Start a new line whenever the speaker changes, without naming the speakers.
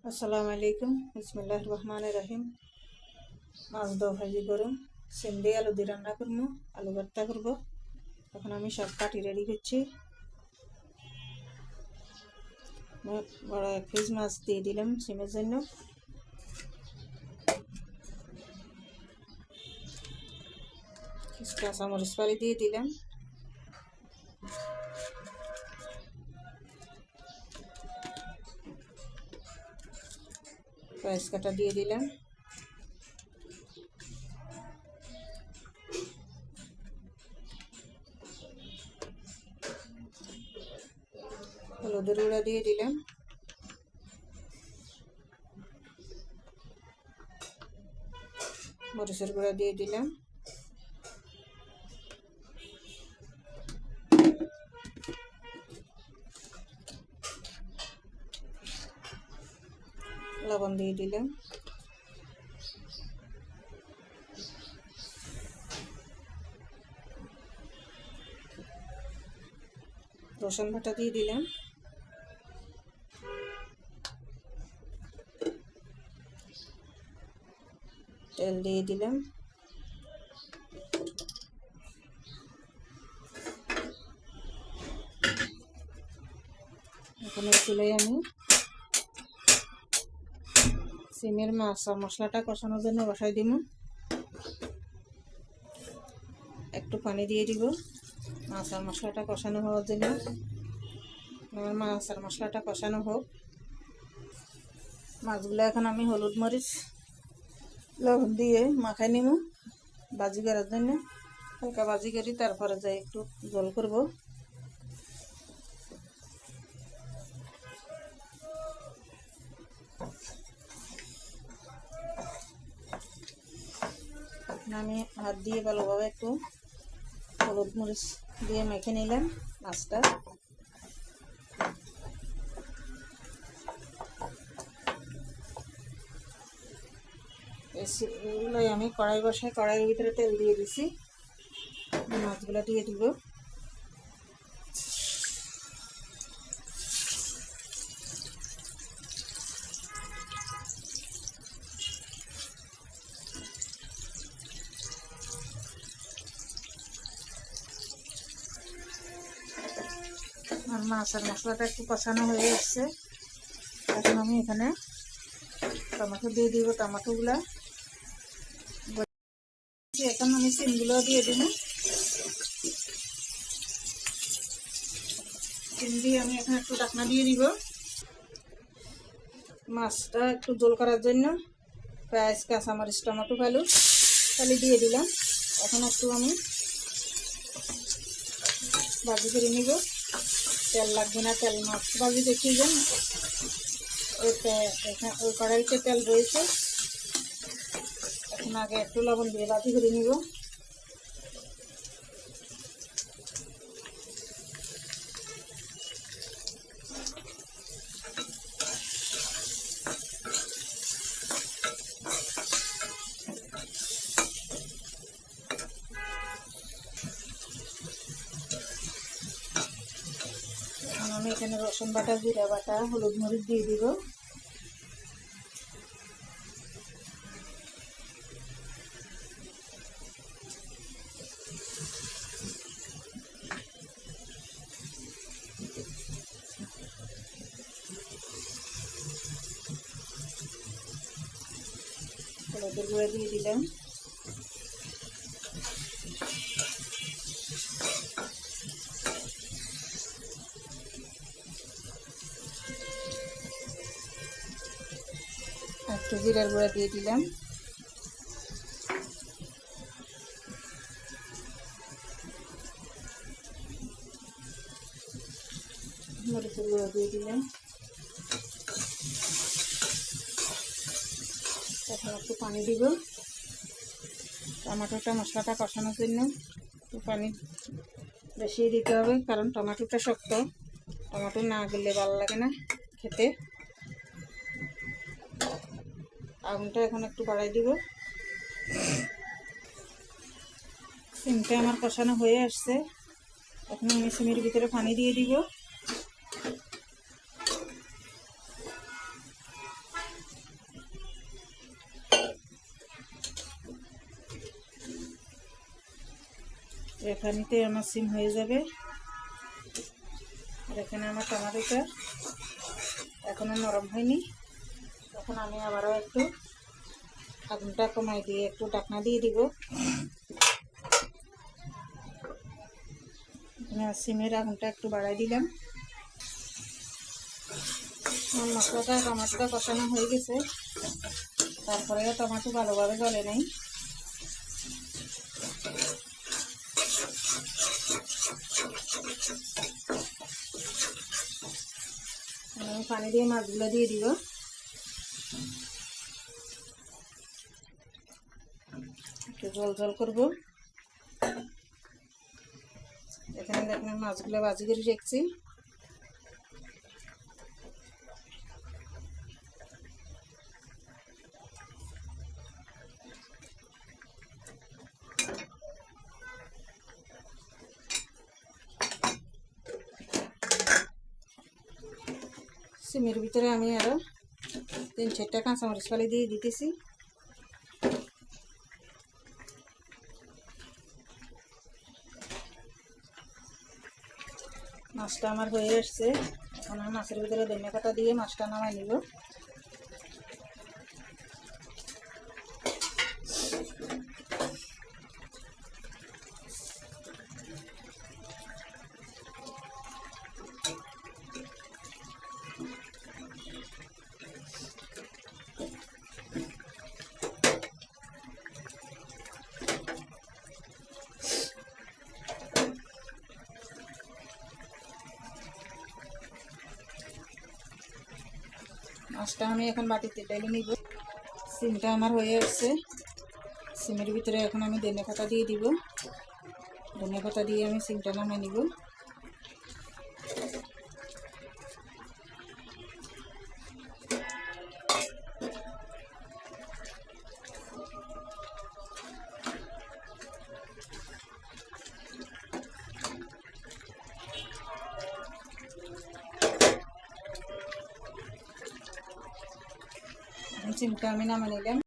আসসালামু আলাইকুম। বিসমিল্লাহির রহমানির রহিম। মাছ দাও ভাজি করুম, সিম দিয়ে আলু দিয়ে রান্না করবো, আলু ভর্তা করবো। এখন আমি সব কাটি রেডি করছি। বড় এক পিস মাছ দিয়ে দিলাম সিমের জন্য। কাঁচামরিচ পালি দিয়ে দিলাম। পেঁয়াজ কাটা দিয়ে দিলাম। হলুদের গুঁড়া দিয়ে দিলাম। মরিচের গুঁড়া দিয়ে দিলাম। লবণ দিয়ে দিলাম। রসুন বাটা দিয়ে দিলাম। তেল দিয়ে দিলাম। এখন চুলায় আমি সিমের মাছ আর মশলাটা কষানোর জন্য বসাই দিব। একটু পানি দিয়ে দিব মাছ আর মশলাটা কষানো হওয়ার জন্য। আমার মাছ আর মশলাটা কষানো হোক। মাছগুলো এখন আমি হলুদ মরিচ লবণ দিয়ে মাখাই নিব ভাজি করার জন্য। হালকা ভাজি করি, তারপরে যাই একটু জল করব। আমি হাত দিয়ে ভালোভাবে একটু হলুদ মরিচ দিয়ে মেখে নিলাম মাছটা। এগুলোই আমি কড়াই বসাই, কড়াইয়ের ভিতরে তেল দিয়ে দিছি। মাছগুলো দিয়ে দিব। আর মাছ আর মশলাটা একটু কষানো হয়ে এসছে। এখন আমি এখানে টমেটো দিয়ে দিব। টমেটোগুলা এখন আমি সিমগুলো দিয়ে দিব। সিম দিয়ে আমি এখন একটু ঢাকনা দিয়ে দিব। মাছটা একটু ঝোল করার জন্য পেঁয়াজ কাঁচামরিচ টমেটো ফালি দিয়ে দিলাম। এখন একটু আমি ভাজি করে নিব। তেল লাগবে না, তেল মাছ ভাজি দেখি যান। ওই কড়াইতে তেল রয়েছে। এখন আগে একটু লবণ দিয়ে ভাজি করে নিব। আমি এখানে রসুন বাটা, জিরা বাটা, হলুদ মরিচ দিয়ে দিব। হলুদের গুঁড়া দিয়ে দিলাম। একটু জিরার গুঁড়া দিয়ে দিলাম। মরিচের গুঁড়া দিয়ে দিলাম। এখন একটু পানি দিব। টমেটোটা মশলাটা কষানোর জন্য একটু পানি বেশি দিতে হবে, কারণ টমেটোটা শক্ত। টমেটো না গেলে ভালো লাগে না খেতে। আগুনটা এখন একটু বাড়াই দিব। সিমটা আমার কষানো হয়ে আসছে। এখন আমি সিমের ভিতরে পানি দিয়ে দিব। এখানেতে আমার সিম হয়ে যাবে। আর এখানে আমার টমেটোটা এখনো নরম হয়নি, তখন আমি আবারও একটু আগুনটা কমাই দিয়ে একটু ঢাকনা দিয়ে দিব। সিমের আগুনটা একটু বাড়াই দিলাম। মশলাটা টমেটোটা কষানো হয়ে গেছে, তারপরে টমেটো ভালোভাবে গলে নেই। আমি পানি দিয়ে মাছগুলো দিয়ে দিব। একটু জল জল করবো। এখানে দেখেন মাছগুলো ভাজি করে রেখেছি। সিমের ভিতরে আমি আরো 3-4টা কাঁচামরিচ ফালি দিয়ে দিতেছি। মাছটা আমার হয়ে আসছে। এখন আমি মাছের ভিতরে ধনিয়া পাতা দিয়ে মাছটা নামাই নিব। মাছটা আমি এখন বাটিতে ঢেলে নিব। সিমটা আমার হয়ে আসছে। সিমের ভিতরে এখন আমি ধনিয়া পাতা দিয়ে দিব। ধনিয়া পাতা দিয়ে আমি সিমটা নামাই নিব। সিমটা আমি নামাই নিলাম।